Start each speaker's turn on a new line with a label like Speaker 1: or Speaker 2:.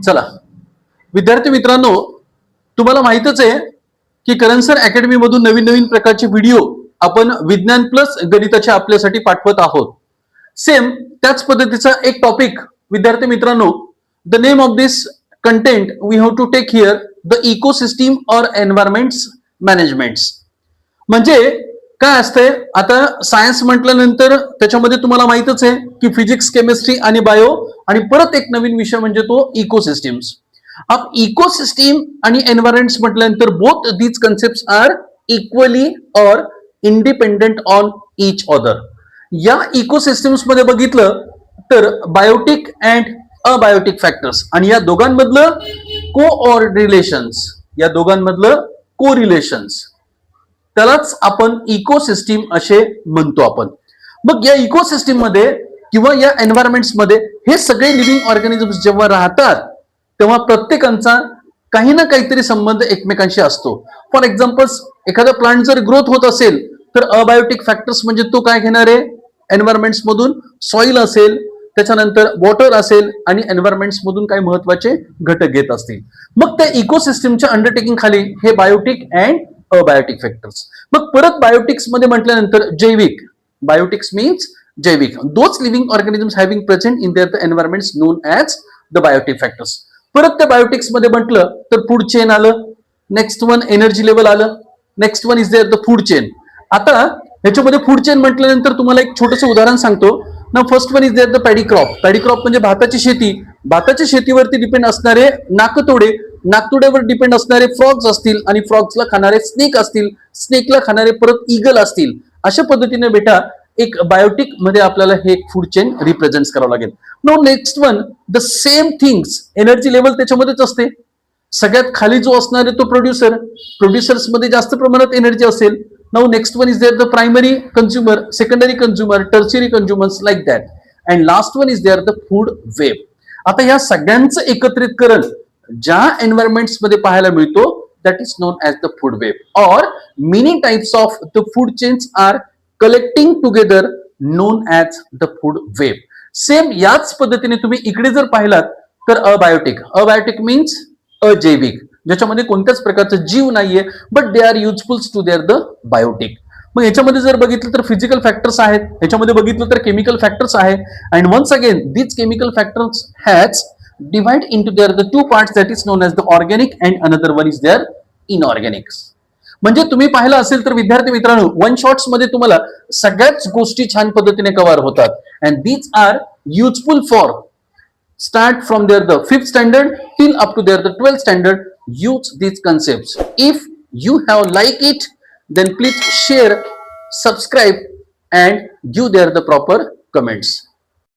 Speaker 1: चला विद्यार्थी मित्रांनो, तुम्हाला माहितच आहे की करंसर अकॅडमी मधून नवीन नवीन प्रकारचे व्हिडिओ आपण विज्ञान प्लस गणिताचे आपल्यासाठी पाठवत आहोत. सेम त्याच पद्धतीचा एक टॉपिक विद्यार्थी मित्रांनो, the name of this content we have to take here the ecosystem or environments managements. म्हणजे काय असतंय, आता सायन्स म्हटल्यानंतर त्याच्यामध्ये तुम्हाला माहितच आहे की फिजिक्स, केमिस्ट्री आणि बायो आणि परत एक नवीन विषय म्हणजे तो इकोसिस्टीम्स. अब इकोसिस्टीम आणि एन्व्हायरमेंट्स म्हटल्यानंतर both these concepts are equally or independent on each other. या इकोसिस्टम्स मध्ये बघितलं तर बायोटिक अँड अबायोटिक फॅक्टर्स आणि या दोघांमधलं कोरिलेशन्स त्यालाच आपण इकोसिस्टीम असे म्हणतो आपण. मग या इकोसिस्टीम मध्ये किंवा या एन्व्हायरमेंट्स मध्ये हे सगळे लिव्हिंग ऑर्गॅनिझम्स जेव्हा राहतात तेव्हा प्रत्येकांचा काही ना काहीतरी संबंध एकमेकांशी असतो. फॉर एक्झाम्पल, एखादा प्लांट जर ग्रोथ होत असेल तर अबायोटिक फॅक्टर्स म्हणजे तो काय घेणार आहे, एन्व्हायरमेंट्स मधून सॉइल असेल, त्याच्यानंतर वॉटर असेल आणि एन्व्हायरमेंट्स मधून काही महत्वाचे घटक घेत असतील. मग त्या इकोसिस्टीमच्या अंडरटेकिंग खाली हे बायोटिक अँड अबायोटिक फॅक्टर्स. मग परत बायोटिक्स मध्ये म्हटल्यानंतर जैविक, बायोटिक्स मीन्स जैविक, those living organisms having present in their environments known as the biotic factors. परत त्या बायोटिक्स मध्ये म्हटलं तर फूड चेन आलं, नेक्स्ट वन एनर्जी लेवल आलं, next one is there the food chain. आता ह्याच्यामध्ये फूड चेन म्हटल्यानंतर तुम्हाला एक छोटंसं उदाहरण सांगतो ना. First one is there the paddy crop. Paddy crop म्हणजे भाताची शेती. भाताच्या शेतीवरती डिपेंड असणारे नाकतोडे, नाकतोड्यावर डिपेंड असणारे फ्रॉग्स असतील आणि फ्रॉग्सला खाणारे स्नेक असतील, स्नेकला खाणारे परत ईगल असतील. अशा पद्धतीने बेटा एक बायोटिक मध्ये आपल्याला हे फूड चेन रिप्रेझेंट करावं लागेल. No next one the same things, energy level त्याच्यामध्येच असते. सगळ्यात खाली जो असणार आहे तो प्रोड्युसर, प्रोड्युसर्स मध्ये जास्त प्रमाणात एनर्जी असेल. Now next one is there the primary consumer, secondary consumer, tertiary consumers like that. And last one is there the food web. आता या सगळ्यांचं एकत्रितकरण ज्या एन्व्हायरमेंट्स मध्ये पाहायला मिळतो that is known as the food web or many types of the food chains are collecting together known as the food web. Same याच पद्धतीने तुम्ही इकडे जर पाहिलात तर अबायोटिक मीन्स अजैविक, ज्याच्यामध्ये कोणत्याच प्रकारचं जीव नाहीये, but they are useful to there the biotic. मग याच्यामध्ये जर बघितलं तर फिजिकल फॅक्टर्स आहेत, याच्यामध्ये बघितलं तर केमिकल फॅक्टर्स आहे. And once again these chemical factors has divide into there the two parts that is known as the organic and another one is there inorganics. म्हणजे तुम्ही पाहिलं असेल तर विद्यार्थी मित्रांनो, वन शॉट्स मध्ये तुम्हाला सगळ्याच गोष्टी छान पद्धतीने कव्हर होतात. And these are useful for start from there the 5th standard till up to there the 12th standard. Use these concepts. If you have like it, then please share, subscribe and give there the proper comments.